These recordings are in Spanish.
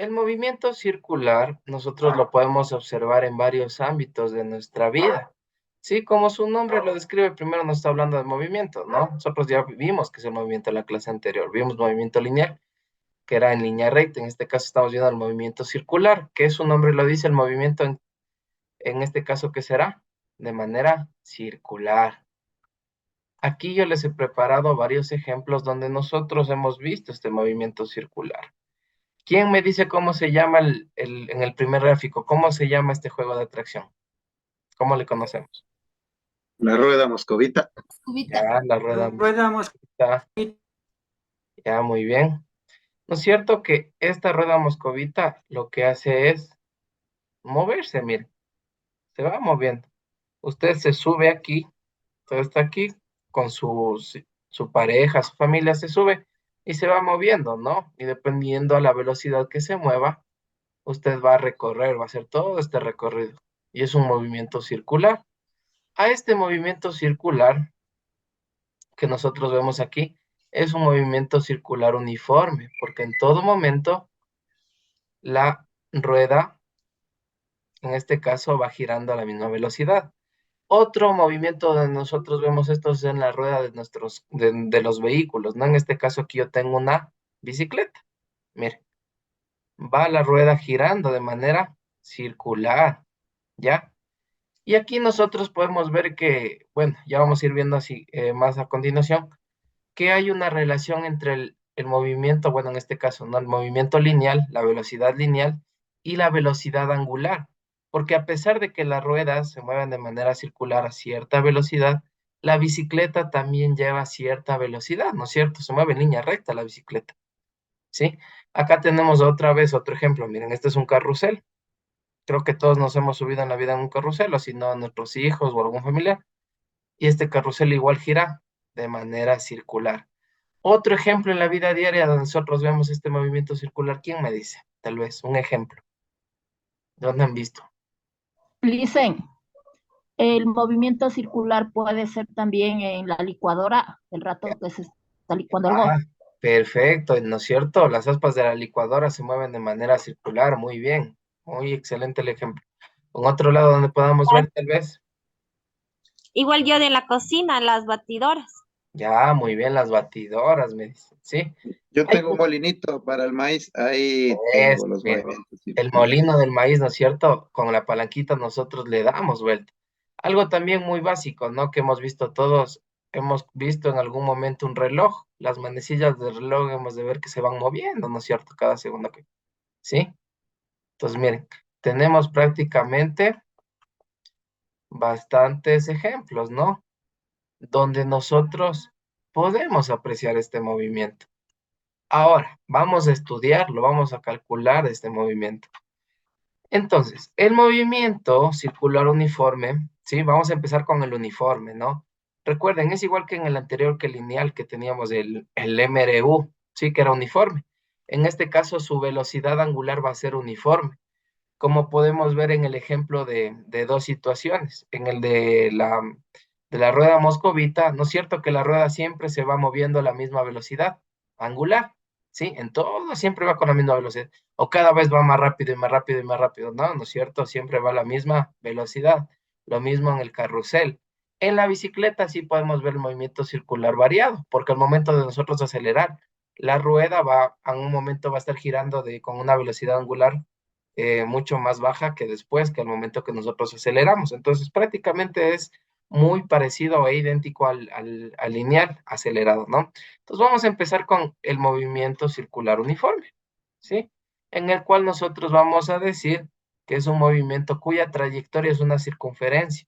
El movimiento circular nosotros lo podemos observar en varios ámbitos de nuestra vida. Sí, como su nombre lo describe, primero nos está hablando de movimiento, ¿no? Nosotros ya vimos que es el movimiento en la clase anterior. Vimos movimiento lineal, que era en línea recta. En este caso estamos viendo el movimiento circular, que su nombre lo dice, el movimiento en este caso, ¿qué será? De manera circular. Aquí yo les he preparado varios ejemplos donde nosotros hemos visto este movimiento circular. ¿Quién me dice cómo se llama en el primer gráfico? ¿Cómo se llama este juego de atracción? ¿Cómo le conocemos? La rueda moscovita. Cubita. Ya, la rueda Rueda moscovita. Ya, muy bien. ¿No es cierto que esta rueda moscovita lo que hace es moverse? Mire, se va moviendo. Usted se sube aquí, usted está aquí con su pareja, su familia se sube y se va moviendo, ¿no? Y dependiendo a la velocidad que se mueva, usted va a recorrer, va a hacer todo este recorrido. Y es un movimiento circular. A este movimiento circular que nosotros vemos aquí es un movimiento circular uniforme, porque en todo momento la rueda, en este caso, va girando a la misma velocidad. Otro movimiento donde nosotros vemos esto es en la rueda de los vehículos, ¿no? En este caso aquí yo tengo una bicicleta. Mire, va la rueda girando de manera circular, ¿ya? Y aquí nosotros podemos ver que, bueno, ya vamos a ir viendo así más a continuación, que hay una relación entre el movimiento, bueno, en este caso, ¿no? El movimiento lineal, la velocidad lineal y la velocidad angular. Porque a pesar de que las ruedas se mueven de manera circular a cierta velocidad, la bicicleta también lleva cierta velocidad, ¿no es cierto? Se mueve en línea recta la bicicleta, ¿sí? Acá tenemos otra vez otro ejemplo. Miren, este es un carrusel. Creo que todos nos hemos subido en la vida en un carrusel, o si no, nuestros hijos o algún familiar. Y este carrusel igual gira de manera circular. Otro ejemplo en la vida diaria donde nosotros vemos este movimiento circular, ¿quién me dice? Tal vez un ejemplo. ¿Dónde han visto? Listen, el movimiento circular puede ser también en la licuadora, el rato que se está licuando Ah, algo. perfecto, ¿no es cierto? Las aspas de la licuadora se mueven de manera circular, muy bien, muy excelente el ejemplo. En otro lado donde podamos ver, tal vez, Igual yo de la cocina, las batidoras. ya, muy bien, las batidoras, me dicen, ¿sí? Yo Hay tengo un molinito para el maíz, ahí es, tengo los bien, movimientos el circulares. molino del maíz, ¿no es cierto? Con la palanquita nosotros le damos vuelta. Algo también muy básico, ¿no? Que hemos visto todos, hemos visto en algún momento un reloj. Las manecillas del reloj hemos de ver que se van moviendo, ¿no es cierto? Cada segundo que, ¿sí? Entonces, miren, tenemos prácticamente bastantes ejemplos, ¿no? Donde nosotros podemos apreciar este movimiento. Ahora, vamos a estudiarlo, vamos a calcular este movimiento. Entonces, el movimiento circular uniforme, ¿sí? Vamos a empezar con el uniforme, ¿no? Recuerden, es igual que en el anterior que lineal que teníamos el MRU, ¿sí? Que era uniforme. En este caso, su velocidad angular va a ser uniforme, como podemos ver en el ejemplo de dos situaciones. En el de la rueda moscovita, ¿no es cierto que la rueda siempre se va moviendo a la misma velocidad angular? ¿Sí? En todo siempre va con la misma velocidad. O cada vez va más rápido y más rápido y más rápido. No, ¿no es cierto? Siempre va a la misma velocidad. Lo mismo en el carrusel. En la bicicleta sí podemos ver el movimiento circular variado, porque al momento de nosotros acelerar, la rueda va, en un momento va a estar girando con una velocidad angular mucho más baja que después, que al momento que nosotros aceleramos. Entonces, prácticamente es muy parecido e idéntico al lineal acelerado, ¿no? Entonces, vamos a empezar con el movimiento circular uniforme, ¿sí? En el cual nosotros vamos a decir que es un movimiento cuya trayectoria es una circunferencia.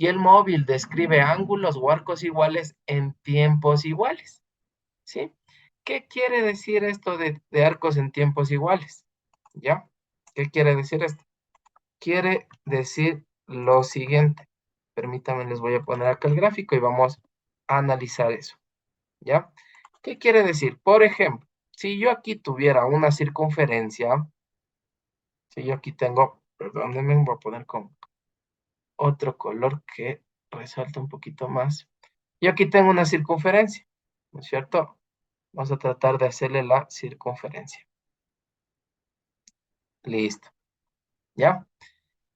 Y el móvil describe ángulos o arcos iguales en tiempos iguales, ¿sí? ¿Qué quiere decir esto de arcos en tiempos iguales? ¿Ya? ¿Qué quiere decir esto? Quiere decir lo siguiente. Permítanme, les voy a poner acá el gráfico y vamos a analizar eso. ¿Ya? ¿Qué quiere decir? Por ejemplo, si yo aquí tuviera una circunferencia, si yo aquí tengo, perdónenme, voy a poner con otro color que resalte un poquito más. Yo aquí tengo una circunferencia, ¿no es cierto? Vamos a tratar de hacerle la circunferencia. Listo, ¿ya?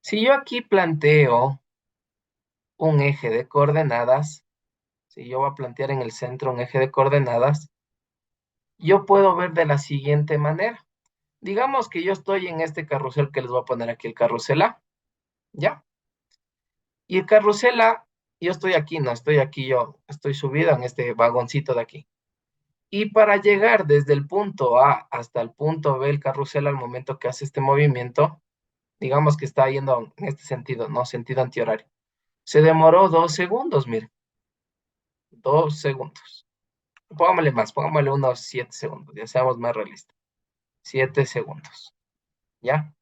Si yo aquí planteo un eje de coordenadas, si yo voy a plantear en el centro un eje de coordenadas, yo puedo ver de la siguiente manera. Digamos que yo estoy en este carrusel que les voy a poner aquí, el carrusel A, ¿ya? Y el carrusel A, yo estoy aquí, no estoy aquí, yo estoy subido en este vagoncito de aquí. Y para llegar desde el punto A hasta el punto B, el carrusel al momento que hace este movimiento, digamos que está yendo en este sentido, ¿no? Sentido antihorario. Se demoró 2 segundos, mire, 2 segundos. Póngamele más, póngamele unos 7 segundos, ya seamos más realistas. 7 segundos, ¿ya?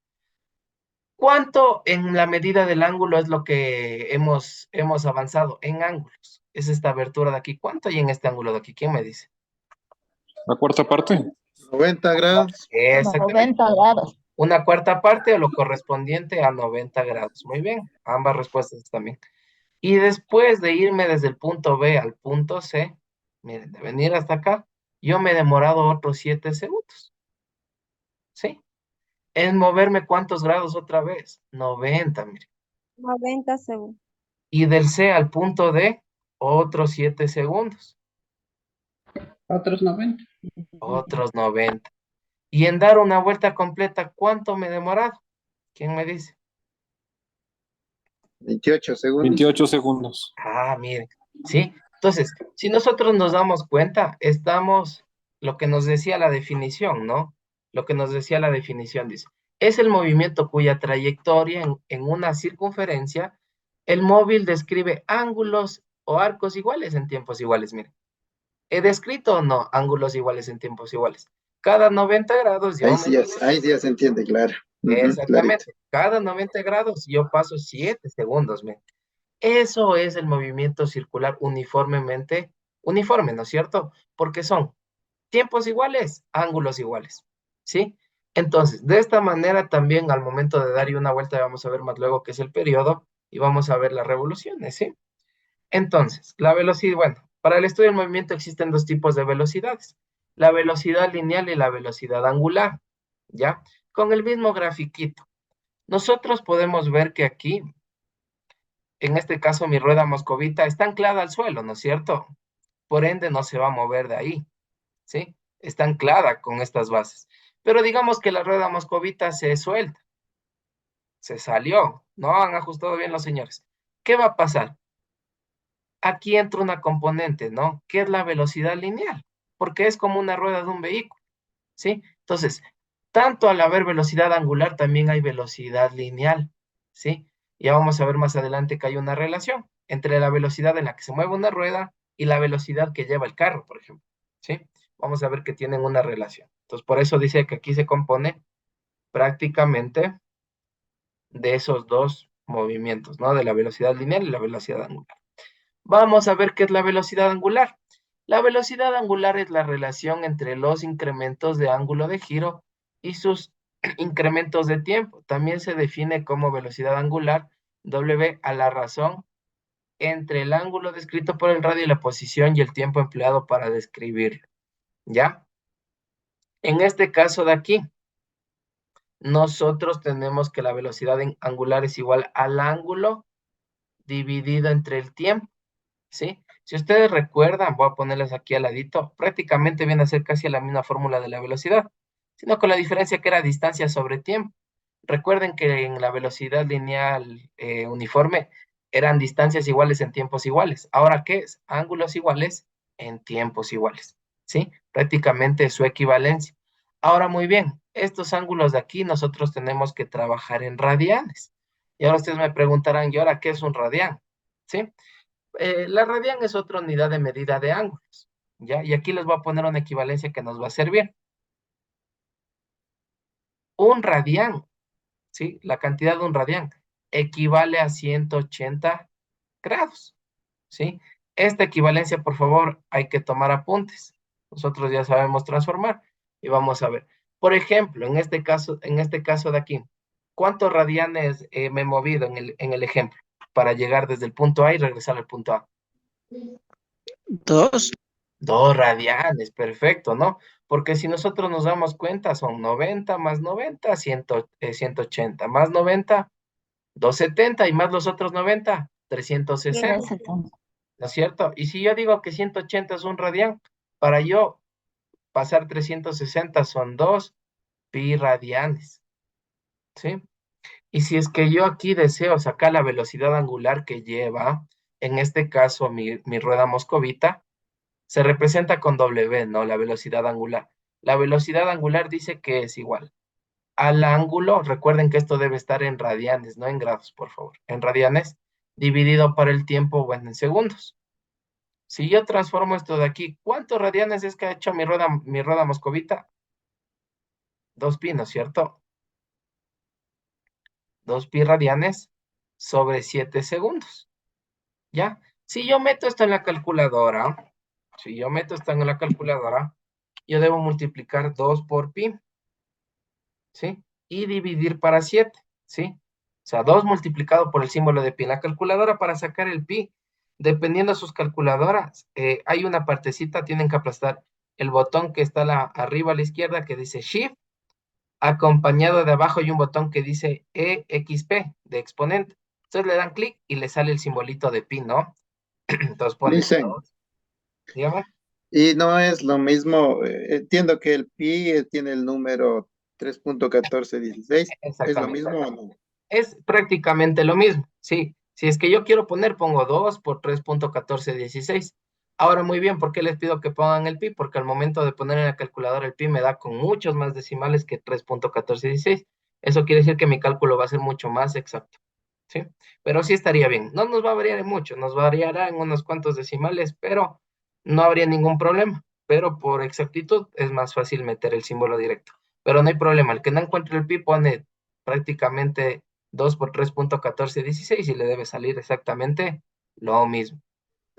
¿Cuánto en la medida del ángulo es lo que hemos avanzado en ángulos? Es esta abertura de aquí. ¿Cuánto hay en este ángulo de aquí? ¿Quién me dice? La cuarta parte. 90 grados. Exactamente. 90 grados. Una cuarta parte o lo correspondiente a 90 grados. Muy bien, ambas respuestas también. Y después de irme desde el punto B al punto C, miren, de venir hasta acá, yo me he demorado otros 7 segundos. ¿Sí? En moverme cuántos grados otra vez? 90, mire. 90 segundos. Y del C al punto D, otros 7 segundos. Otros 90. Otros 90. Y en dar una vuelta completa, ¿cuánto me he demorado? ¿Quién me dice? 28 segundos. 28 segundos. Ah, miren, ¿sí? Entonces, si nosotros nos damos cuenta, estamos, lo que nos decía la definición, ¿no? Lo que nos decía la definición dice, es el movimiento cuya trayectoria en una circunferencia, el móvil describe ángulos o arcos iguales en tiempos iguales, miren. ¿He descrito o no ángulos iguales en tiempos iguales? Cada 90 grados yo Ahí sí ya se entiende, claro. Clarito. Exactamente, cada 90 grados yo paso 7 segundos, miren. Eso es el movimiento circular uniforme, ¿no es cierto? Porque son tiempos iguales, ángulos iguales, ¿sí? Entonces, de esta manera también al momento de dar y una vuelta, vamos a ver más luego qué es el periodo y vamos a ver las revoluciones, ¿sí? Entonces, la velocidad, bueno, para el estudio del movimiento existen dos tipos de velocidades, la velocidad lineal y la velocidad angular, ¿ya? Con el mismo grafiquito. Nosotros podemos ver que aquí en este caso mi rueda moscovita está anclada al suelo, ¿no es cierto? Por ende no se va a mover de ahí, ¿sí? Está anclada con estas bases. Pero digamos que la rueda moscovita se suelta, se salió, no han ajustado bien los señores. ¿Qué va a pasar? Aquí entra una componente, ¿no? Que es la velocidad lineal, porque es como una rueda de un vehículo, ¿sí? Entonces, tanto al haber velocidad angular, también hay velocidad lineal, ¿sí? Ya vamos a ver más adelante que hay una relación entre la velocidad en la que se mueve una rueda y la velocidad que lleva el carro, por ejemplo, ¿sí? Vamos a ver que tienen una relación. Entonces, por eso dice que aquí se compone prácticamente de esos dos movimientos, ¿no? De la velocidad lineal y la velocidad angular. Vamos a ver qué es la velocidad angular. La velocidad angular es la relación entre los incrementos de ángulo de giro y sus incrementos de tiempo. También se define como velocidad angular W a la razón entre el ángulo descrito por el radio y la posición y el tiempo empleado para describirlo. ¿Ya? En este caso de aquí, nosotros tenemos que la velocidad angular es igual al ángulo dividido entre el tiempo. ¿Sí? Si ustedes recuerdan, voy a ponerles aquí al ladito, prácticamente viene a ser casi la misma fórmula de la velocidad, sino con la diferencia que era distancia sobre tiempo. Recuerden que en la velocidad lineal uniforme eran distancias iguales en tiempos iguales. ¿Ahora qué es? Ángulos iguales en tiempos iguales. ¿Sí? Prácticamente su equivalencia. Ahora muy bien, estos ángulos de aquí nosotros tenemos que trabajar en radianes. Y ahora ustedes me preguntarán, ¿y ahora qué es un radián? ¿Sí? La radián es otra unidad de medida de ángulos, ¿ya? Y aquí les voy a poner una equivalencia que nos va a servir. Un radián, ¿sí? La cantidad de un radián equivale a 180 grados, ¿sí? Esta equivalencia, por favor, hay que tomar apuntes. Nosotros ya sabemos transformar y vamos a ver. Por ejemplo, en este caso de aquí, ¿cuántos radianes me he movido en el ejemplo para llegar desde el punto A y regresar al punto A? 2. 2 radianes, perfecto, ¿no? Porque si nosotros nos damos cuenta, son 90 más 90, 180, más 90, 270, y más los otros 90, 360, 360. ¿no es cierto? Y si yo digo que 180 es un radián, para yo pasar 360 son 2 pi radianes, ¿sí? Y si es que yo aquí deseo sacar la velocidad angular que lleva, en este caso mi rueda moscovita, se representa con W, ¿no? La velocidad angular. La velocidad angular dice que es igual al ángulo, recuerden que esto debe estar en radianes, no en grados, por favor, en radianes, dividido por el tiempo, bueno, en segundos. Si yo transformo esto de aquí, ¿cuántos radianes es que ha hecho mi rueda moscovita? 2 pi, ¿no es cierto? 2 pi radianes sobre 7 segundos, ¿ya? Si yo meto esto en la calculadora, yo debo multiplicar 2 por pi, ¿sí? Y dividir para 7, ¿sí? O sea, 2 multiplicado por el símbolo de pi. En la calculadora, para sacar el pi, dependiendo de sus calculadoras, hay una partecita, tienen que aplastar el botón que está arriba a la izquierda que dice Shift, acompañado de abajo hay un botón que dice EXP, de exponente. Entonces le dan clic y le sale el simbolito de pi, ¿no? Entonces ponen Dicen, 2, dígame. y no es lo mismo, entiendo que el pi tiene el número 3.1416, ¿es lo Exactamente. mismo o no? Es prácticamente lo mismo, sí. Si es que yo quiero poner, pongo 2 por 3.1416. Ahora, muy bien, ¿por qué les pido que pongan el pi? Porque al momento de poner en la calculadora el pi me da con muchos más decimales que 3.1416. Eso quiere decir que mi cálculo va a ser mucho más exacto, ¿sí? Pero sí estaría bien. No nos va a variar en mucho, nos variará en unos cuantos decimales, pero no habría ningún problema. Pero por exactitud es más fácil meter el símbolo directo. Pero no hay problema, el que no encuentre el pi pone prácticamente 2 por 3.1416 y le debe salir exactamente lo mismo.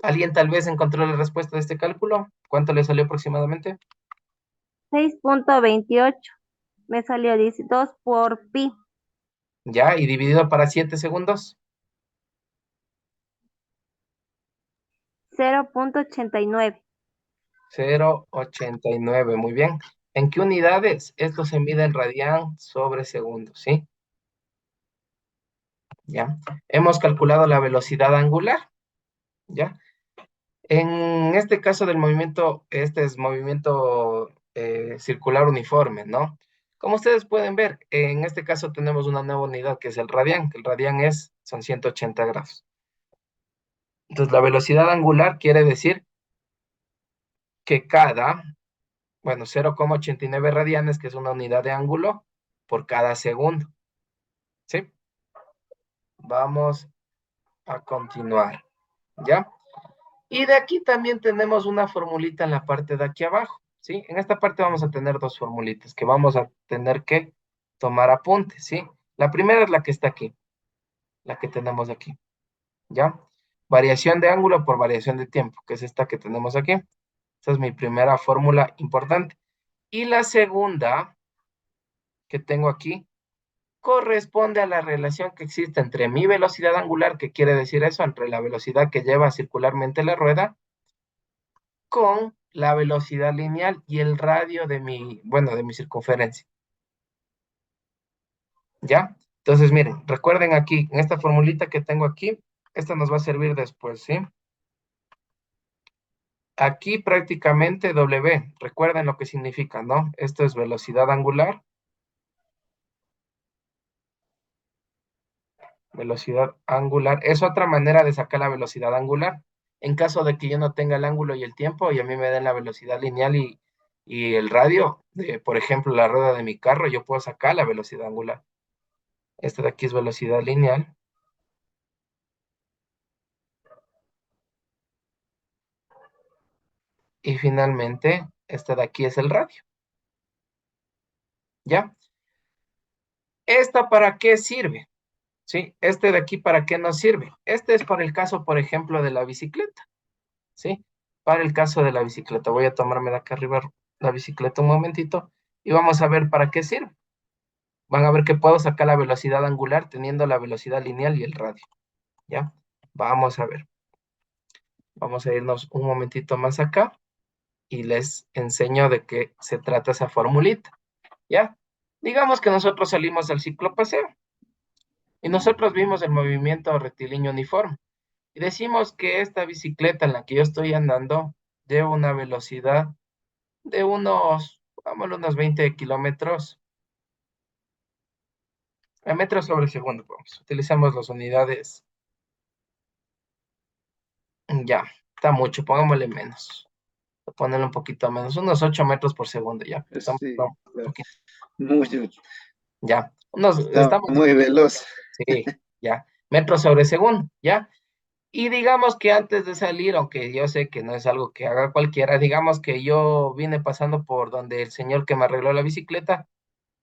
¿Alguien tal vez encontró la respuesta de este cálculo? ¿Cuánto le salió aproximadamente? 6.28. Me salió 2 por pi. Ya, y dividido para 7 segundos. 0.89. 0.89, muy bien. ¿En qué unidades? Esto se mide en radian sobre segundo, ¿sí? Ya. Hemos calculado la velocidad angular, ¿ya? En este caso del movimiento, este es movimiento circular uniforme, ¿no? Como ustedes pueden ver, en este caso tenemos una nueva unidad que es el radian, que el radian son 180 grados. Entonces, la velocidad angular quiere decir que bueno, 0,89 radianes, que es una unidad de ángulo, por cada segundo, ¿sí? Vamos a continuar, ¿ya? Y de aquí también tenemos una formulita en la parte de aquí abajo, ¿sí? En esta parte vamos a tener dos formulitas que vamos a tener que tomar apuntes, ¿sí? La primera es la que está aquí, la que tenemos aquí, ¿ya? Variación de ángulo por variación de tiempo, que es esta que tenemos aquí. Esa es mi primera fórmula importante. Y la segunda que tengo aquí corresponde a la relación que existe entre mi velocidad angular, que quiere decir eso, entre la velocidad que lleva circularmente la rueda, con la velocidad lineal y el radio de de mi circunferencia. ¿Ya? Entonces, miren, recuerden aquí, en esta formulita que tengo aquí, esta nos va a servir después, ¿sí? Aquí prácticamente W, recuerden lo que significa, ¿no? Esto es velocidad angular. Velocidad angular. Es otra manera de sacar la velocidad angular. En caso de que yo no tenga el ángulo y el tiempo y a mí me den la velocidad lineal y el radio, por ejemplo, la rueda de mi carro, yo puedo sacar la velocidad angular. Esta de aquí es velocidad lineal. Y finalmente, esta de aquí es el radio. ¿Ya? ¿Esta para qué sirve? ¿Sí? Este de aquí, ¿para qué nos sirve? Este es para el caso, por ejemplo, de la bicicleta. ¿Sí? Para el caso de la bicicleta. Voy a tomarme de acá arriba la bicicleta un momentito y vamos a ver para qué sirve. Van a ver que puedo sacar la velocidad angular teniendo la velocidad lineal y el radio. ¿Ya? Vamos a ver. Vamos a irnos un momentito más acá. y les enseño de qué se trata esa formulita, ¿ya? Digamos que nosotros salimos del ciclo paseo y nosotros vimos el movimiento rectilíneo uniforme y decimos que esta bicicleta en la que yo estoy andando lleva una velocidad de unos 20 kilómetros, metros sobre segundo, vamos. Utilizamos las unidades, ya, está mucho, pongámosle menos. Ponerle un poquito menos, unos 8 metros por segundo, ya. Estamos, Sí, no, un claro. poquito, Mucho. ya. Está Estamos, muy veloz. sí, ya. Metros sobre segundo, ya. Y digamos que antes de salir, aunque yo sé que no es algo que haga cualquiera, digamos que yo vine pasando por donde el señor que me arregló la bicicleta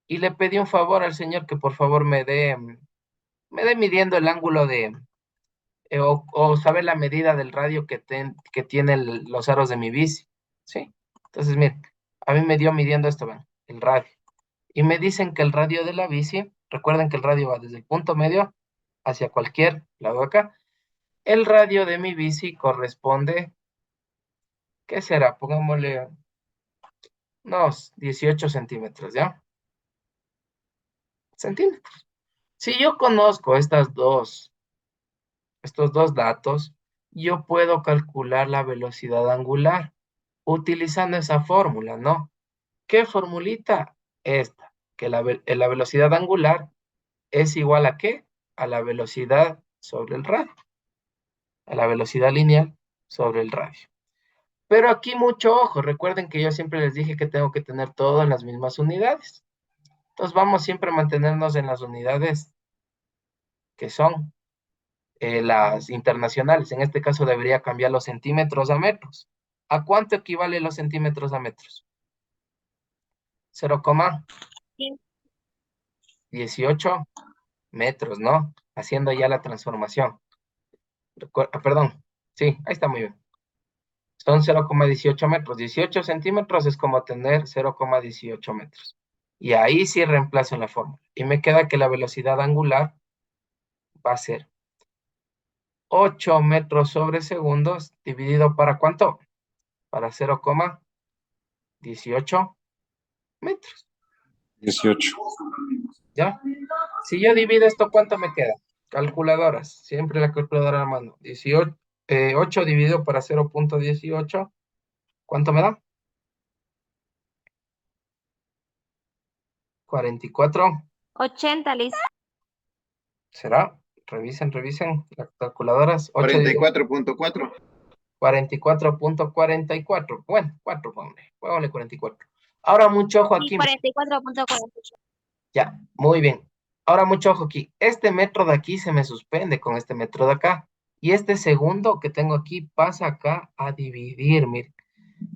y le pedí un favor al señor que por favor me dé midiendo el ángulo o saber la medida del radio que tiene los aros de mi bici, ¿sí? Entonces, miren, a mí me dio midiendo esto, ven, el radio. Y me dicen que el radio de la bici, recuerden que el radio va desde el punto medio hacia cualquier lado de acá. El radio de mi bici corresponde, ¿qué será? Pongámosle unos 18 centímetros, ¿ya? Centímetros. Si yo conozco estos dos datos, yo puedo calcular la velocidad angular utilizando esa fórmula, ¿no? ¿Qué formulita? Esta, que la velocidad angular es igual a ¿qué? A la velocidad sobre el radio, a la velocidad lineal sobre el radio. Pero aquí mucho ojo, recuerden que yo siempre les dije que tengo que tener todo en las mismas unidades. Entonces vamos siempre a mantenernos en las unidades que son las internacionales. En este caso debería cambiar los centímetros a metros. ¿A cuánto equivale los centímetros a metros? 0,18 metros, ¿no? Haciendo ya la transformación. Perdón, sí, ahí está muy bien. Son 0,18 metros. 18 centímetros es como tener 0,18 metros. Y ahí sí reemplazo en la fórmula. Y me queda que la velocidad angular va a ser 8 metros sobre segundos dividido para ¿cuánto? Para 0,18 metros. 18. ¿Ya? Si yo divido esto, ¿cuánto me queda? Calculadoras. Siempre la calculadora a mano. 8 dividido para 0,18. ¿Cuánto me da? 44. 80, Liz. ¿Será? Revisen las calculadoras. 8 dividido 44.4. 44,44. Bueno, 4, ponle 44. Ahora mucho ojo Y aquí. 44.48. Ya, muy bien. Ahora mucho ojo aquí. Este metro de aquí se me suspende con este metro de acá. Y este segundo que tengo aquí pasa acá a dividir, miren.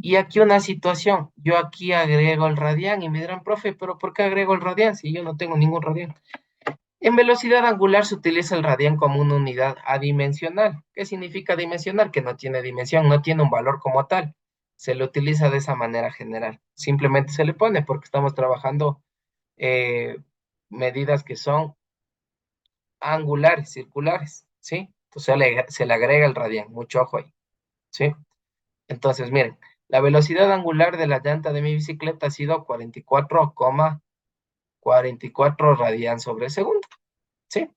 Y aquí una situación. Yo aquí agrego el radián y me dirán, profe, ¿pero por qué agrego el radián si yo no tengo ningún radián? En velocidad angular se utiliza el radián como una unidad adimensional. ¿Qué significa dimensional? Que no tiene dimensión, no tiene un valor como tal. Se le utiliza de esa manera general. Simplemente se le pone porque estamos trabajando eh, medidas que son angulares, circulares, ¿sí? Entonces se le agrega el radián, mucho ojo ahí, ¿sí? Entonces, miren, la velocidad angular de la llanta de mi bicicleta ha sido 44,44 radián sobre segundo, ¿sí?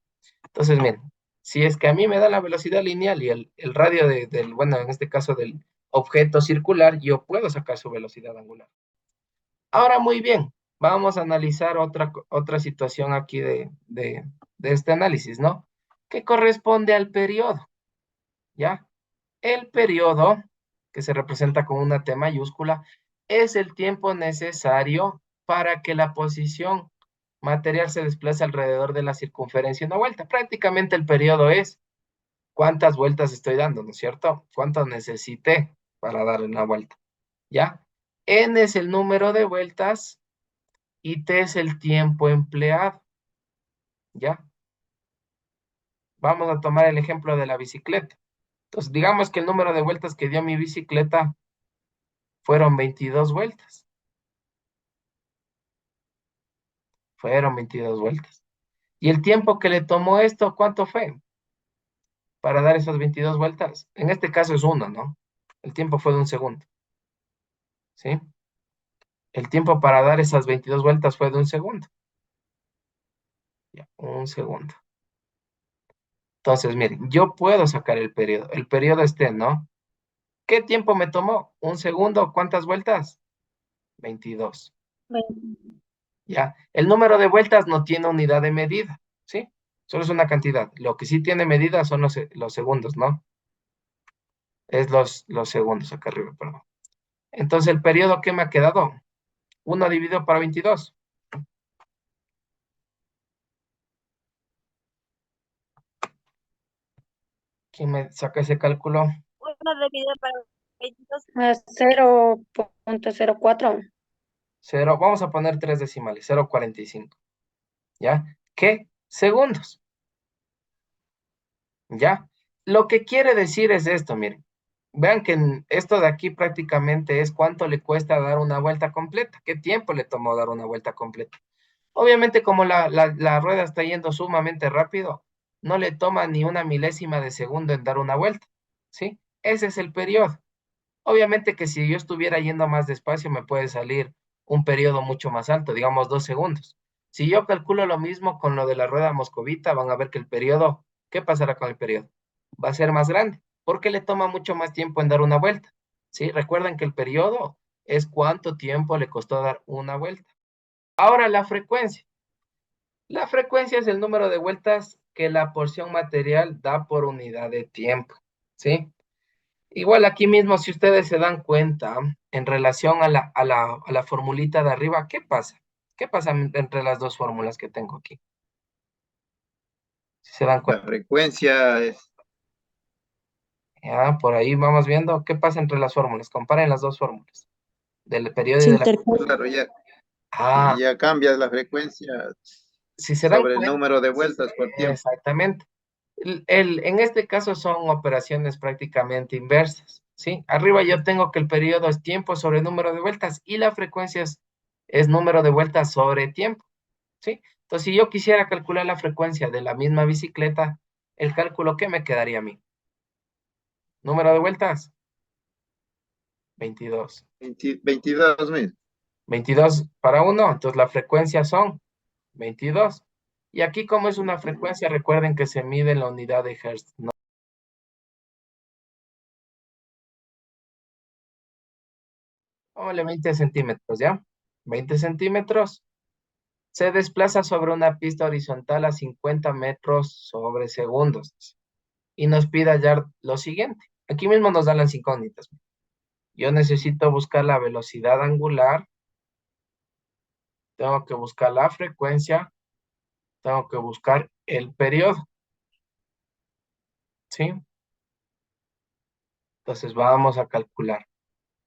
Entonces, miren, si es que a mí me da la velocidad lineal y el radio bueno, en este caso del objeto circular, yo puedo sacar su velocidad angular. Ahora, muy bien, vamos a analizar otra situación aquí de este análisis, ¿no? Que corresponde al periodo, ¿ya? El periodo, que se representa con una T mayúscula, es el tiempo necesario para que la posición material se desplace alrededor de la circunferencia de una vuelta. Prácticamente el periodo es cuántas vueltas estoy dando, ¿no es cierto? ¿Cuánto necesité para dar una vuelta? ¿Ya? N es el número de vueltas y T es el tiempo empleado, ¿ya? Vamos a tomar el ejemplo de la bicicleta. Entonces, digamos que el número de vueltas que dio mi bicicleta fueron 22 vueltas. Fueron 22 vueltas. ¿Y el tiempo que le tomó esto, cuánto fue? Para dar esas 22 vueltas. En este caso es uno, ¿no? El tiempo fue de un segundo. ¿sí? El tiempo para dar esas 22 vueltas fue de 1 segundo. Ya, 1 segundo. Entonces, miren, yo puedo sacar el periodo. El periodo es T, ¿no? ¿Qué tiempo me tomó? 1 segundo. ¿Cuántas vueltas? 22. Ya. El número de vueltas no tiene unidad de medida, ¿sí? Solo es una cantidad. Lo que sí tiene medida son los segundos, ¿no? Es los segundos acá arriba, perdón. Entonces, ¿el periodo qué me ha quedado? 1 dividido para 22. ¿Quién me saca ese cálculo? 1 dividido para 22. 0.04. Cero, vamos a poner 3 decimales, 0,45. ¿Ya? ¿Qué? Segundos. ¿Ya? Lo que quiere decir es esto, miren. Vean que esto de aquí prácticamente es cuánto le cuesta dar una vuelta completa, qué tiempo le tomó dar una vuelta completa. Obviamente, como la rueda está yendo sumamente rápido, no le toma ni una milésima de segundo en dar una vuelta, ¿sí? Ese es el periodo. Obviamente que si yo estuviera yendo más despacio, me puede salir un periodo mucho más alto, digamos 2 segundos. Si yo calculo lo mismo con lo de la rueda moscovita, van a ver que el periodo, ¿qué pasará con el periodo? Va a ser más grande, porque le toma mucho más tiempo en dar una vuelta, ¿sí? Recuerden que el periodo es cuánto tiempo le costó dar una vuelta. Ahora la frecuencia. La frecuencia es el número de vueltas que la porción material da por unidad de tiempo, ¿sí? Igual aquí mismo, si ustedes se dan cuenta, en relación a la formulita de arriba, ¿qué pasa? ¿Qué pasa entre las dos fórmulas que tengo aquí? Si se dan La cuenta. frecuencia es, Ya, por ahí vamos viendo qué pasa entre las fórmulas. Comparen las dos fórmulas, del periodo y Se de la... interpone. claro, ya, Ah, ya cambias la frecuencia si se dan sobre el cuenta, número de vueltas por tiempo. exactamente. En este caso son operaciones prácticamente inversas, ¿sí? Arriba yo tengo que el periodo es tiempo sobre número de vueltas y la frecuencia es número de vueltas sobre tiempo, ¿sí? Entonces, si yo quisiera calcular la frecuencia de la misma bicicleta, el cálculo, ¿qué me quedaría a mí? Número de vueltas, 22. 22.000. 22 para uno, entonces la frecuencia son 22. Y aquí como es una frecuencia, recuerden que se mide en la unidad de Hertz, ¿no? Póngale 20 centímetros, ¿ya? 20 centímetros. Se desplaza sobre una pista horizontal a 50 metros sobre segundos. Y nos pide hallar lo siguiente. Aquí mismo nos dan las incógnitas. Yo necesito buscar la velocidad angular, tengo que buscar la frecuencia, tengo que buscar el periodo, ¿sí? Entonces vamos a calcular,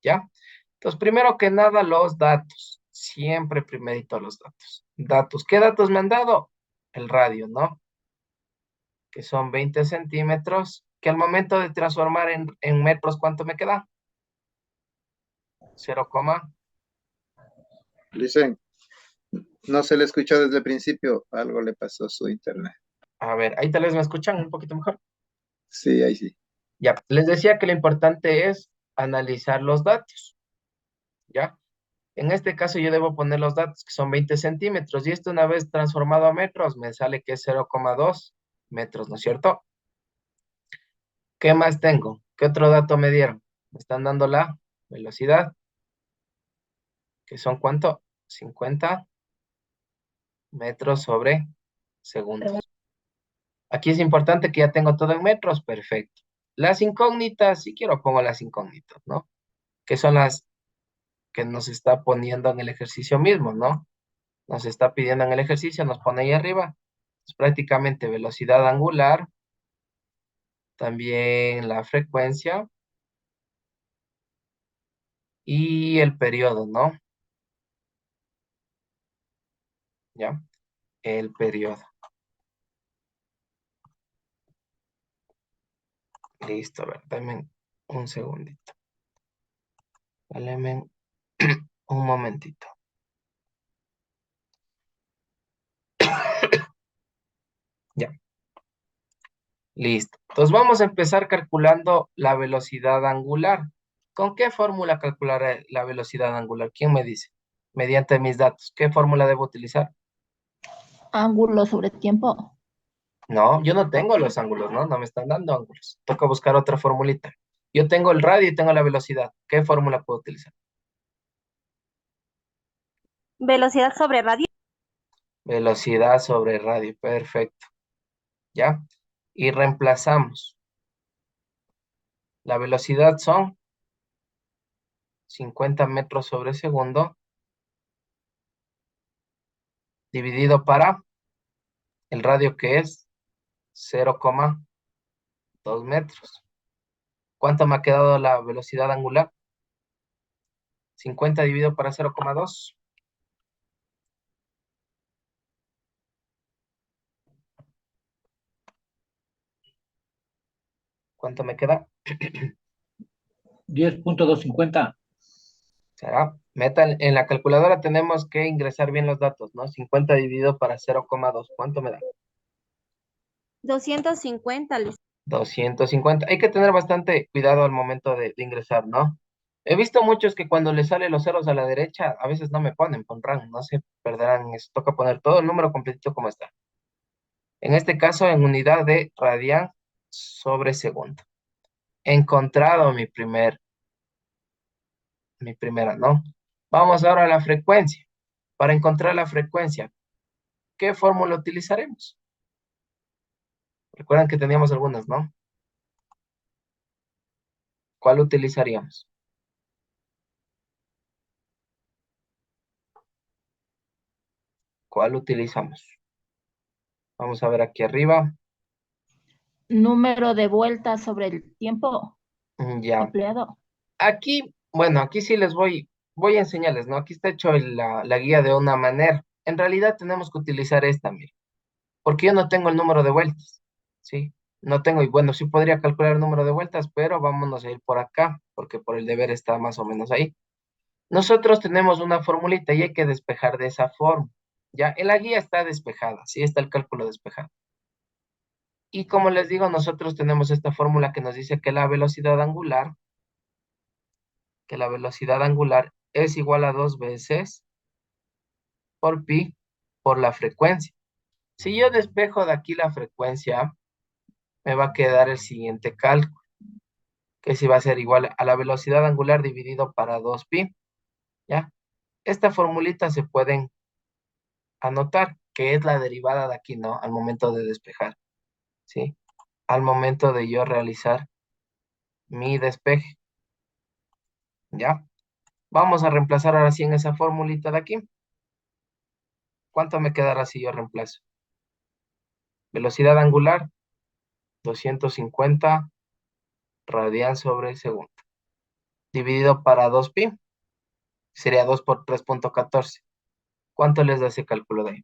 ¿ya? Entonces, primero que nada, los datos. Siempre primerito los datos. Datos. ¿Qué datos me han dado? El radio, ¿no? Que son 20 centímetros, que al momento de transformar en metros, ¿cuánto me queda? 0, Dicen, no se le escuchó desde el principio, algo le pasó a su internet. a ver, ahí tal vez me escuchan un poquito mejor. Sí, ahí sí. Ya, les decía que lo importante es analizar los datos, ¿ya? En este caso yo debo poner los datos que son 20 centímetros y esto una vez transformado a metros me sale que es 0,2 metros, ¿no es cierto? ¿Qué más tengo? ¿Qué otro dato me dieron? Me están dando la velocidad, que son ¿cuánto? 50 metros sobre segundos. Aquí es importante que ya tengo todo en metros, perfecto. Las incógnitas, si quiero pongo las incógnitas, ¿no? Que son las que nos está poniendo en el ejercicio mismo, ¿no? Nos está pidiendo en el ejercicio, nos pone ahí arriba. Es prácticamente velocidad angular, también la frecuencia y el periodo, ¿no? ¿Ya? El periodo. Listo, a ver, dame un segundito. Dame un momentito. Ya, listo. Entonces vamos a empezar calculando la velocidad angular. ¿Con qué fórmula calcular la velocidad angular? ¿Quién me dice? Mediante mis datos. ¿Qué fórmula debo utilizar? Ángulo sobre tiempo. No, yo no tengo los ángulos, ¿no? No me están dando ángulos. Toca buscar otra formulita. Yo tengo el radio y tengo la velocidad. ¿Qué fórmula puedo utilizar? Velocidad sobre radio. Velocidad sobre radio. Perfecto. ¿Ya? Y reemplazamos. La velocidad son 50 metros sobre segundo dividido para el radio que es 0,2 metros. ¿Cuánto me ha quedado la velocidad angular? 50 dividido para 0,2. ¿Cuánto me queda? 10.250. ¿Será? Meta en la calculadora tenemos que ingresar bien los datos, ¿no? 50 dividido para 0,2. ¿Cuánto me da? 250, Liz. 250. Hay que tener bastante cuidado al momento de ingresar, ¿no? He visto muchos que cuando les salen los ceros a la derecha, a veces no me ponen, pondrán, no se perderán. Toca poner todo el número completito como está. En este caso, en unidad de radian sobre segundo. He encontrado mi primera, ¿no? Vamos ahora a la frecuencia. Para encontrar la frecuencia, ¿qué fórmula utilizaremos? Recuerdan que teníamos algunas, ¿no? ¿Cuál utilizaríamos? ¿Cuál utilizamos? Vamos a ver aquí arriba. Número de vueltas sobre el tiempo Ya. empleado. Aquí, bueno, aquí sí voy a enseñarles, ¿no? Aquí está hecho la guía de una manera. En realidad tenemos que utilizar esta, mire, porque yo no tengo el número de vueltas, ¿sí? No tengo, y bueno, sí podría calcular el número de vueltas, pero vámonos a ir por acá, porque por el deber está más o menos ahí. Nosotros tenemos una formulita y hay que despejar de esa forma. Ya, en la guía está despejada, sí está el cálculo despejado. Y como les digo, nosotros tenemos esta fórmula que nos dice que la velocidad angular es igual a 2 veces por pi por la frecuencia. Si yo despejo de aquí la frecuencia, me va a quedar el siguiente cálculo, que si va a ser igual a la velocidad angular dividido para 2pi, ¿ya? Esta formulita se pueden anotar, que es la derivada de aquí, ¿no? Al momento de despejar, ¿sí? Al momento de yo realizar mi despeje, ¿ya? Vamos a reemplazar ahora sí en esa formulita de aquí. ¿Cuánto me quedará si yo reemplazo? Velocidad angular, 250 radian sobre segundo. Dividido para 2pi, sería 2 por 3.14. ¿Cuánto les da ese cálculo de ahí?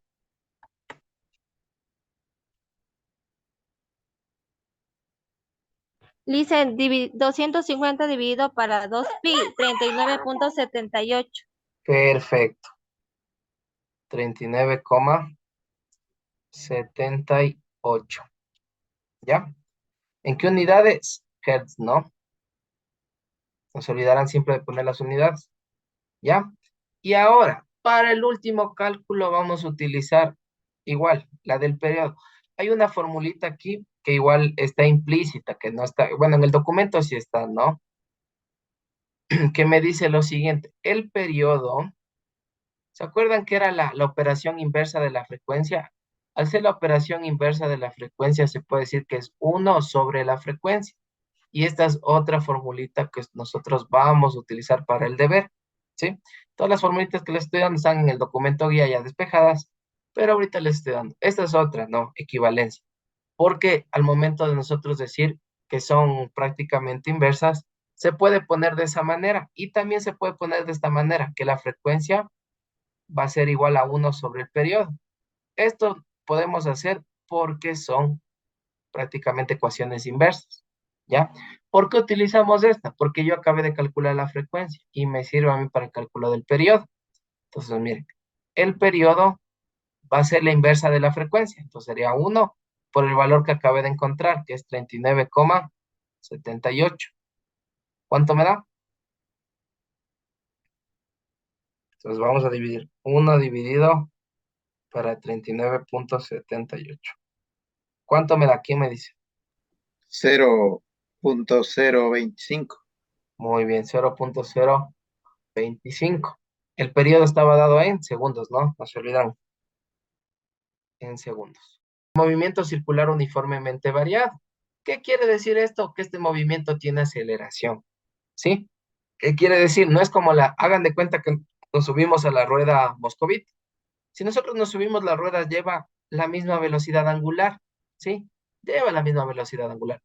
Lice, 250 dividido para 2pi, 39.78. Perfecto. 39,78. ¿Ya? ¿En qué unidades? Hertz, ¿no? No se olvidarán siempre de poner las unidades. ¿Ya? Y ahora, para el último cálculo vamos a utilizar igual, la del periodo. Hay una formulita aquí que igual está implícita, que no está, bueno, en el documento sí está, ¿no? Que me dice lo siguiente, el periodo, ¿se acuerdan que era la operación inversa de la frecuencia? Al ser la operación inversa de la frecuencia, se puede decir que es 1 sobre la frecuencia. Y esta es otra formulita que nosotros vamos a utilizar para el deber, ¿sí? Todas las formulitas que les estoy dando están en el documento guía ya despejadas, pero ahorita les estoy dando. Esta es otra, ¿no? Equivalencia. Porque al momento de nosotros decir que son prácticamente inversas, se puede poner de esa manera y también se puede poner de esta manera, que la frecuencia va a ser igual a 1 sobre el periodo. Esto podemos hacer porque son prácticamente ecuaciones inversas, ¿ya? ¿Por qué utilizamos esta? Porque yo acabé de calcular la frecuencia y me sirve a mí para el cálculo del periodo. Entonces, miren, el periodo va a ser la inversa de la frecuencia. Entonces sería 1 por el valor que acabé de encontrar, que es 39,78. ¿Cuánto me da? Entonces vamos a dividir 1 dividido para 39,78. ¿Cuánto me da? ¿Quién me dice? 0.025. Muy bien, 0,025. El periodo estaba dado en segundos, ¿no? No se olvidan. En segundos. Movimiento circular uniformemente variado. ¿Qué quiere decir esto? Que este movimiento tiene aceleración, ¿sí? ¿Qué quiere decir? No es como hagan de cuenta que nos subimos a la rueda moscovita. Si nosotros nos subimos, la rueda lleva la misma velocidad angular, ¿sí? Lleva la misma velocidad angular.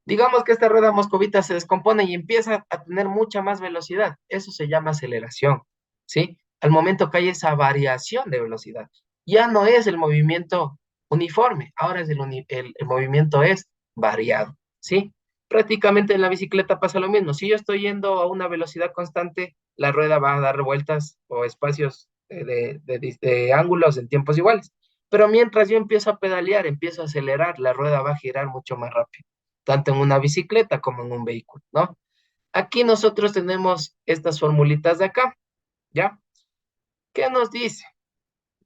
Digamos que esta rueda moscovita se descompone y empieza a tener mucha más velocidad. Eso se llama aceleración, ¿sí? Al momento que hay esa variación de velocidad. Ya no es el movimiento uniforme, ahora es el movimiento es variado, ¿sí? Prácticamente en la bicicleta pasa lo mismo. Si yo estoy yendo a una velocidad constante, la rueda va a dar vueltas o espacios de ángulos en tiempos iguales. Pero mientras yo empiezo a pedalear, empiezo a acelerar, la rueda va a girar mucho más rápido, tanto en una bicicleta como en un vehículo, ¿no? Aquí nosotros tenemos estas formulitas de acá, ¿ya? ¿Qué nos dice?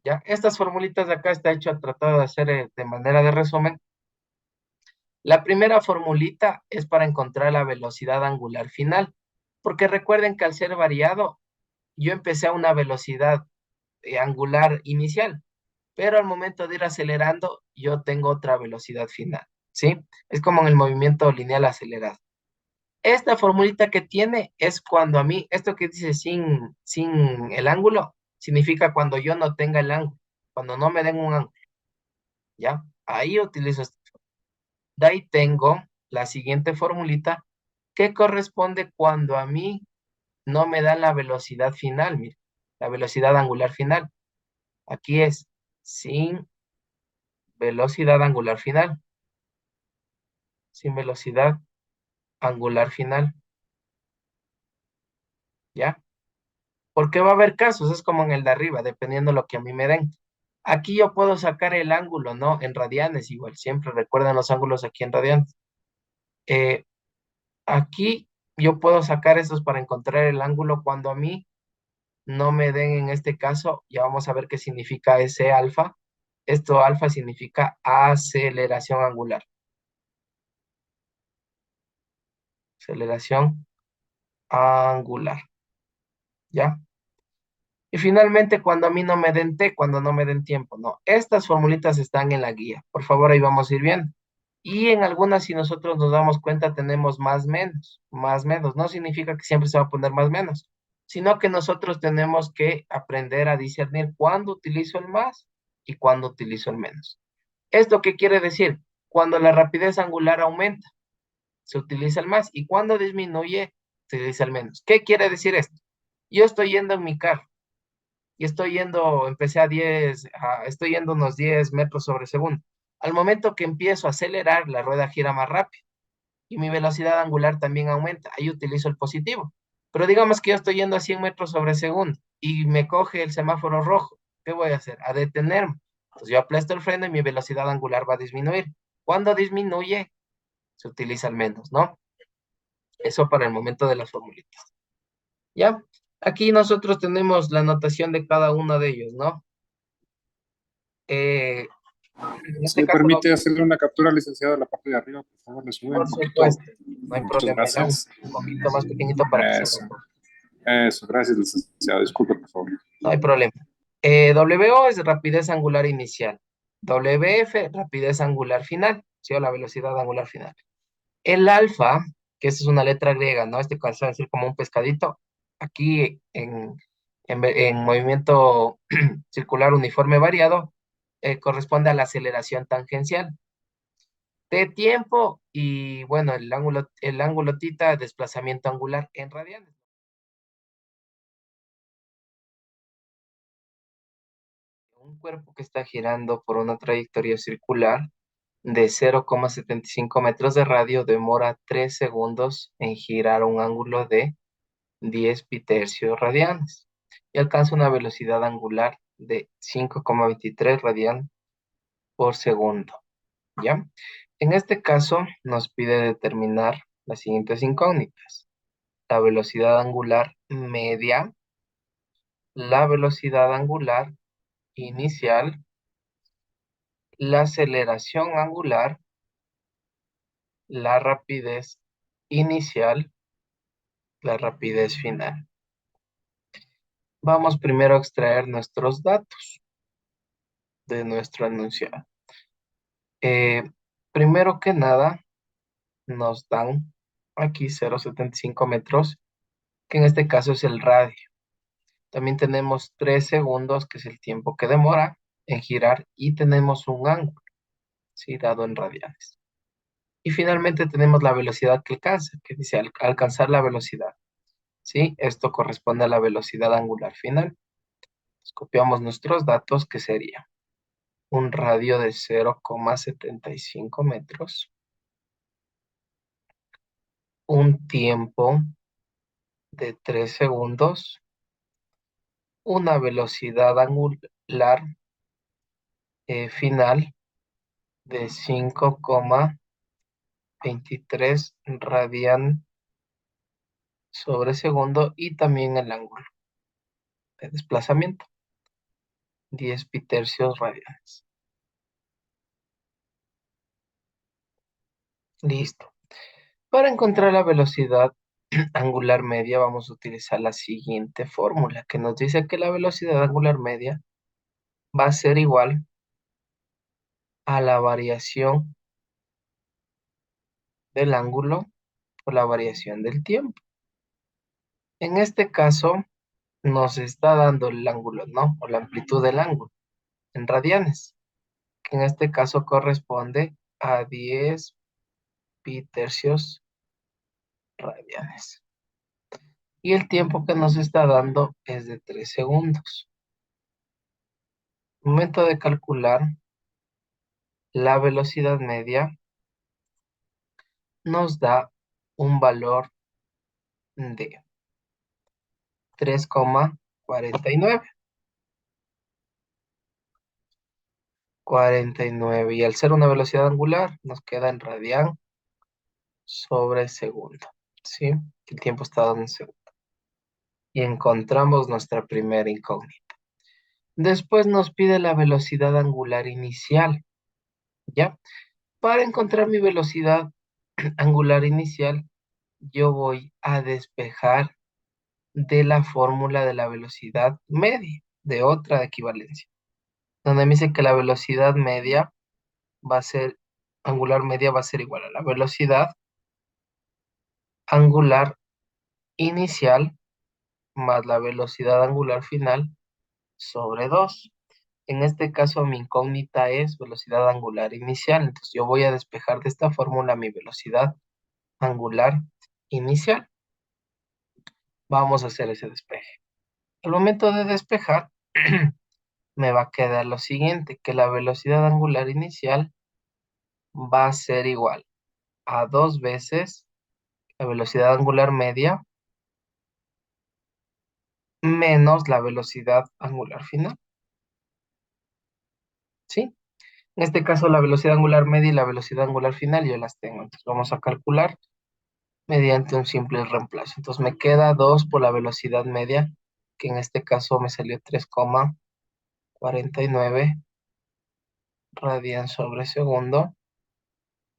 ¿Ya? Estas formulitas de acá está hecho, tratado de hacer de manera de resumen. La primera formulita es para encontrar la velocidad angular final, porque recuerden que al ser variado, yo empecé a una velocidad angular inicial, pero al momento de ir acelerando, yo tengo otra velocidad final, ¿sí? Es como en el movimiento lineal acelerado. Esta formulita que tiene es cuando a mí, esto que dice sin el ángulo, significa cuando yo no tenga el ángulo, cuando no me den un ángulo, ¿ya? Ahí utilizo esta. De ahí tengo la siguiente formulita que corresponde cuando a mí no me dan la velocidad final, mira, la velocidad angular final. Aquí es sin velocidad angular final, sin velocidad angular final, ¿ya? Porque va a haber casos, es como en el de arriba, dependiendo de lo que a mí me den. Aquí yo puedo sacar el ángulo, ¿no? En radianes igual, siempre recuerden los ángulos aquí en radianes. Eh, Aquí yo puedo sacar esos para encontrar el ángulo cuando a mí no me den en este caso, ya vamos a ver qué significa ese alfa. Esto alfa significa aceleración angular. Aceleración angular, ¿ya? Y finalmente, cuando a mí no me den T, cuando no me den tiempo, ¿no? Estas formulitas están en la guía. Por favor, ahí vamos a ir viendo. Y en algunas, si nosotros nos damos cuenta, tenemos más menos, más menos. No significa que siempre se va a poner más menos, sino que nosotros tenemos que aprender a discernir cuándo utilizo el más y cuándo utilizo el menos. ¿Esto qué quiere decir? Cuando la rapidez angular aumenta, se utiliza el más, y cuando disminuye, se utiliza el menos. ¿Qué quiere decir esto? Yo estoy yendo en mi carro y estoy yendo, empecé a 10, estoy yendo unos 10 metros sobre segundo. Al momento que empiezo a acelerar, la rueda gira más rápido y mi velocidad angular también aumenta. Ahí utilizo el positivo. Pero digamos que yo estoy yendo a 100 metros sobre segundo y me coge el semáforo rojo. ¿Qué voy a hacer? A detenerme. Entonces yo aplasto el freno y mi velocidad angular va a disminuir. Cuando disminuye, se utiliza el menos, ¿no? Eso para el momento de las formulitas. ¿Ya? Aquí nosotros tenemos la notación de cada uno de ellos, ¿no? En ¿Se este me caso, permite hacerle una captura, licenciado, a la parte de arriba? Por favor, le sube por un poquito. supuesto, no hay Muchas problema, era un gracias. poquito más pequeñito para que se vea Eso, todo. eso, gracias, licenciado. Disculpe, por favor. No hay problema. WO es rapidez angular inicial. WF, rapidez angular final, ¿sí? O la velocidad angular final. El alfa, que esa es una letra griega, ¿no? Este caso va a decir como un pescadito. Aquí en movimiento circular uniforme variado, corresponde a la aceleración tangencial de tiempo y, bueno, el ángulo tita, desplazamiento angular en radianes. Un cuerpo que está girando por una trayectoria circular de 0,75 metros de radio demora 3 segundos en girar a un ángulo de 10 pitercios radianes y alcanza una velocidad angular de 5,23 radian por segundo, ¿ya? En este caso nos pide determinar las siguientes incógnitas: la velocidad angular media la velocidad angular inicial, la aceleración angular, la rapidez inicial, la rapidez final. Vamos primero a extraer nuestros datos de nuestro enunciado. Primero que nada, nos dan aquí 0,75 metros, que en este caso es el radio. También tenemos 3 segundos, que es el tiempo que demora en girar, y tenemos un ángulo, ¿sí? Dado en radianes. Y finalmente tenemos la velocidad que alcanza, que dice alcanzar la velocidad, ¿sí? Esto corresponde a la velocidad angular final. Entonces, copiamos nuestros datos, que sería un radio de 0,75 metros, un tiempo de 3 segundos, una velocidad angular final de 5,23 radian sobre segundo, y también el ángulo de desplazamiento, 10 pitercios radianes. Listo. Para encontrar la velocidad angular media vamos a utilizar la siguiente fórmula, que nos dice que la velocidad angular media va a ser igual a la variación del ángulo por la variación del tiempo. En este caso nos está dando el ángulo, ¿no? O la amplitud del ángulo en radianes, que en este caso corresponde a 10 pitercios radianes. Y el tiempo que nos está dando es de 3 segundos. Momento de calcular la velocidad media, nos da un valor de 3,49. 49. Y al ser una velocidad angular, nos queda en radian sobre segundo. ¿Sí? El tiempo está dado en segundo. Y encontramos nuestra primera incógnita. Después nos pide la velocidad angular inicial. ¿Ya? Para encontrar mi velocidad angular inicial, yo voy a despejar de la fórmula de la velocidad media, de otra equivalencia, donde me dice que la velocidad media va a ser, angular media va a ser igual a la velocidad angular inicial más la velocidad angular final sobre 2. En este caso mi incógnita es velocidad angular inicial, entonces yo voy a despejar de esta fórmula mi velocidad angular inicial. Vamos a hacer ese despeje. Al momento de despejar, me va a quedar lo siguiente, que la velocidad angular inicial va a ser igual a 2 veces la velocidad angular media menos la velocidad angular final. ¿Sí? En este caso, la velocidad angular media y la velocidad angular final yo las tengo. Entonces, vamos a calcular mediante un simple reemplazo. Entonces, me queda 2 por la velocidad media, que en este caso me salió 3,49 radian sobre segundo,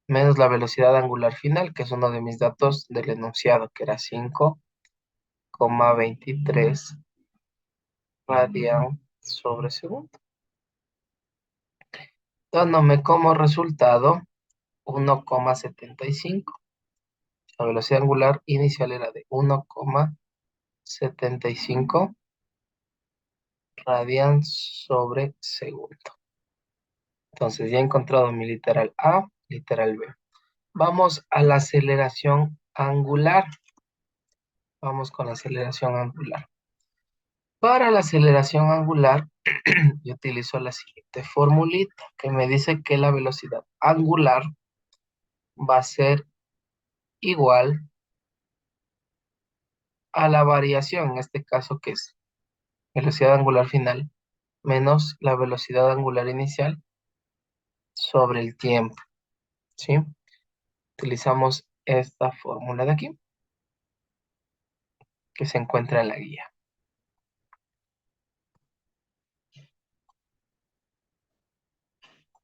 menos la velocidad angular final, que es uno de mis datos del enunciado, que era 5,23 radian sobre segundo, dándome como resultado 1,75. La velocidad angular inicial era de 1,75 radian sobre segundo. Entonces ya he encontrado mi literal A, literal B. Vamos a la aceleración angular. Vamos con la aceleración angular. Para la aceleración angular, yo utilizo la siguiente formulita, que me dice que la velocidad angular va a ser igual a la variación, en este caso que es velocidad angular final, menos la velocidad angular inicial sobre el tiempo, ¿sí? Utilizamos esta fórmula de aquí, que se encuentra en la guía.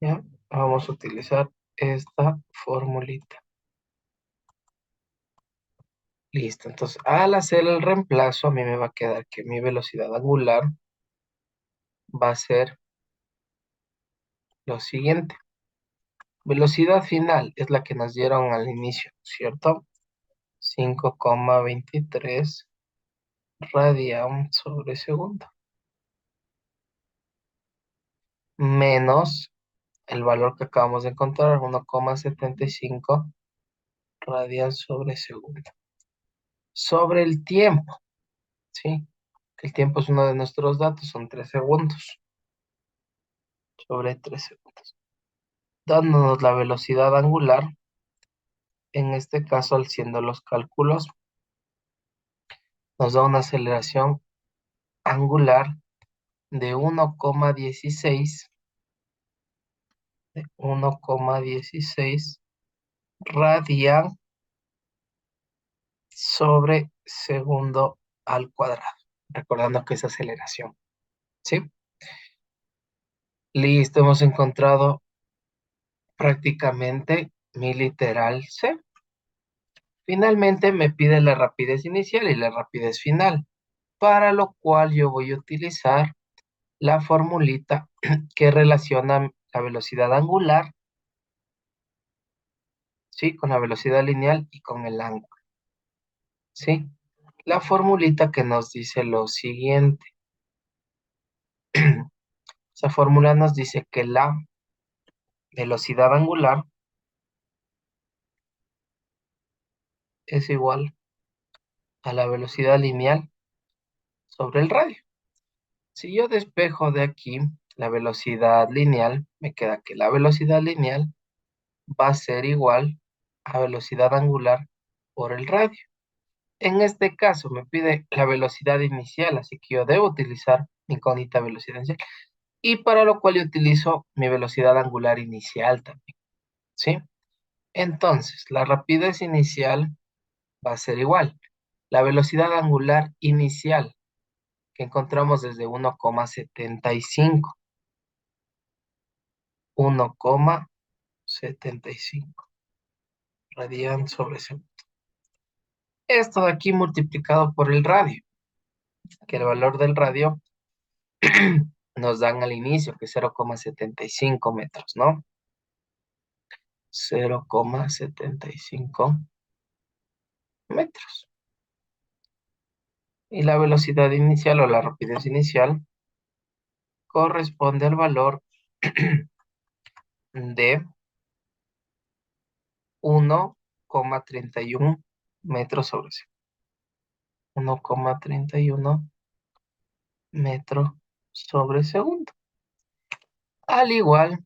¿Ya? Vamos a utilizar esta formulita. Listo, entonces al hacer el reemplazo a mí me va a quedar que mi velocidad angular va a ser lo siguiente. Velocidad final es la que nos dieron al inicio, ¿cierto? 5,23 radian sobre segundo. Menos el valor que acabamos de encontrar, 1,75 radian sobre segundo. Sobre el tiempo, ¿sí? Que el tiempo es uno de nuestros datos, son 3 segundos. Sobre 3 segundos. Dándonos la velocidad angular, en este caso, haciendo los cálculos, nos da una aceleración angular de 1,16 radian sobre segundo al cuadrado. Recordando que es aceleración, ¿sí? Listo, hemos encontrado prácticamente mi literal C. Finalmente me pide la rapidez inicial y la rapidez final, para lo cual yo voy a utilizar la formulita que relaciona la velocidad angular, ¿sí? Con la velocidad lineal y con el ángulo, ¿sí? La formulita que nos dice lo siguiente. Esa fórmula nos dice que la velocidad angular es igual a la velocidad lineal sobre el radio. Si yo despejo de aquí la velocidad lineal, me queda que la velocidad lineal va a ser igual a velocidad angular por el radio. En este caso me pide la velocidad inicial, así que yo debo utilizar mi incógnita velocidad inicial. Y para lo cual yo utilizo mi velocidad angular inicial también, ¿sí? Entonces, la rapidez inicial va a ser igual. La velocidad angular inicial que encontramos desde 1,75. 1,75 radian sobre segundo. Esto de aquí multiplicado por el radio, que el valor del radio nos dan al inicio, que es 0,75 metros, ¿no? 0,75 metros. Y la velocidad inicial o la rapidez inicial corresponde al valor de 1,31 metros sobre segundo. 1,31 metros sobre segundo. Al igual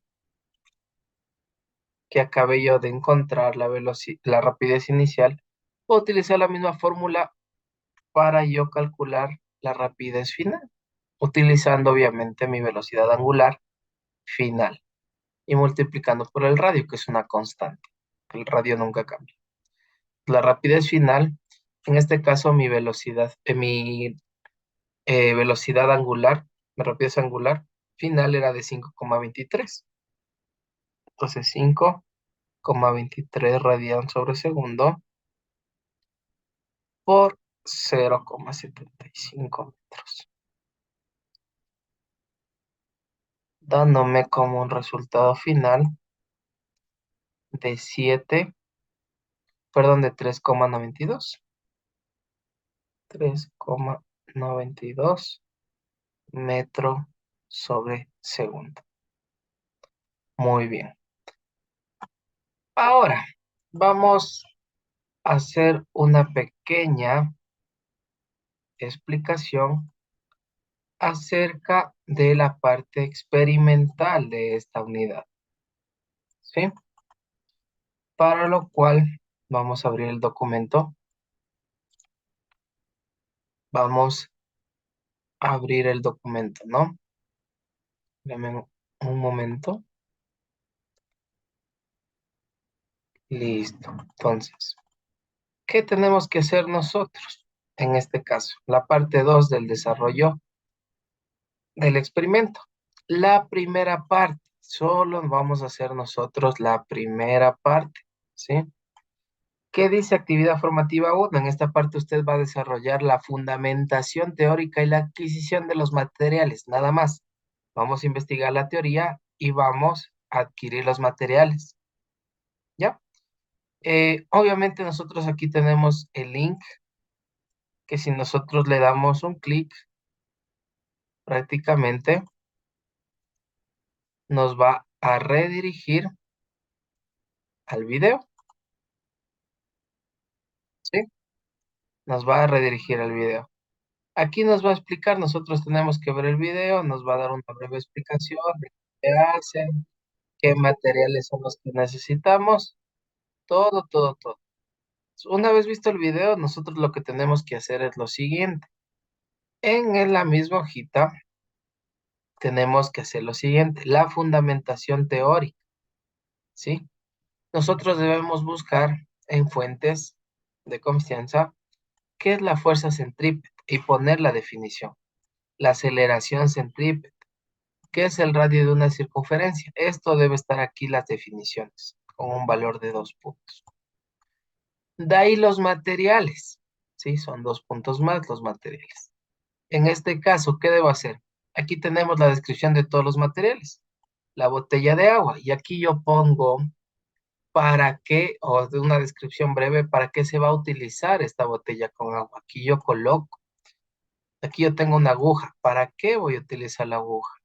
que acabé yo de encontrar la rapidez inicial, puedo utilizar la misma fórmula para yo calcular la rapidez final, utilizando obviamente mi velocidad angular final y multiplicando por el radio, que es una constante. El radio nunca cambia. La rapidez final, en este caso mi velocidad angular, mi rapidez angular final era de 5,23. Entonces 5,23 radian sobre segundo por 0,75 metros, dándome como un resultado final de 3,92. 3,92 metros sobre segundo. Muy bien. Ahora vamos a hacer una pequeña explicación acerca de la parte experimental de esta unidad, ¿sí? Para lo cual vamos a abrir el documento. Vamos a abrir el documento, ¿no? Dame un momento. Listo. Entonces, ¿qué tenemos que hacer nosotros? En este caso, la parte 2 del desarrollo del experimento. La primera parte Solo vamos a hacer nosotros la primera parte, ¿sí? ¿Qué dice actividad formativa 1? En esta parte usted va a desarrollar la fundamentación teórica y la adquisición de los materiales, nada más. Vamos a investigar la teoría y vamos a adquirir los materiales, ¿ya? Obviamente nosotros aquí tenemos el link, que si nosotros le damos un clic, prácticamente nos va a redirigir al video, ¿sí? Nos va a redirigir al video. Aquí nos va a explicar, nosotros tenemos que ver el video, nos va a dar una breve explicación de qué hacen, qué materiales son los que necesitamos, todo, todo, todo. Una vez visto el video, nosotros lo que tenemos que hacer es lo siguiente. En la misma hojita tenemos que hacer lo siguiente, la fundamentación teórica, ¿sí? Nosotros debemos buscar en fuentes de confianza qué es la fuerza centrípeta y poner la definición. La aceleración centrípeta, qué es el radio de una circunferencia. Esto debe estar aquí las definiciones, con un valor de 2 puntos. De ahí los materiales, ¿sí? Son 2 puntos más los materiales. En este caso, ¿qué debo hacer? Aquí tenemos la descripción de todos los materiales. La botella de agua, y aquí yo pongo para qué, o de una descripción breve, para qué se va a utilizar esta botella con agua. Aquí yo coloco, aquí yo tengo una aguja, ¿para qué voy a utilizar la aguja?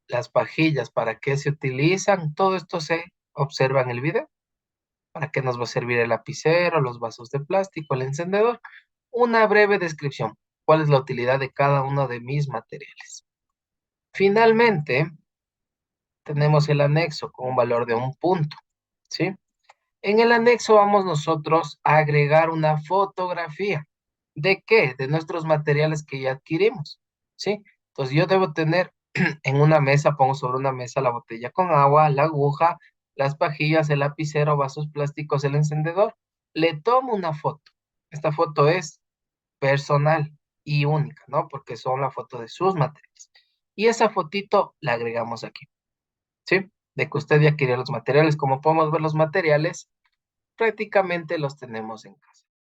Las pajillas, ¿para qué se utilizan? Todo esto se observa en el video. ¿Para qué nos va a servir el lapicero, los vasos de plástico, el encendedor? Una breve descripción. ¿Cuál es la utilidad de cada uno de mis materiales? Finalmente, tenemos el anexo con un valor de 1 punto, ¿sí? En el anexo vamos nosotros a agregar una fotografía. ¿De qué? De nuestros materiales que ya adquirimos, ¿sí? Entonces yo debo tener en una mesa, pongo sobre una mesa la botella con agua, la aguja, las pajillas, el lapicero, vasos plásticos, el encendedor. Le tomo una foto. Esta foto es personal y única, ¿no? Porque son la foto de sus materiales. Y esa fotito la agregamos aquí, ¿sí? De que usted ya adquirió los materiales. Como podemos ver los materiales, prácticamente los tenemos en casa.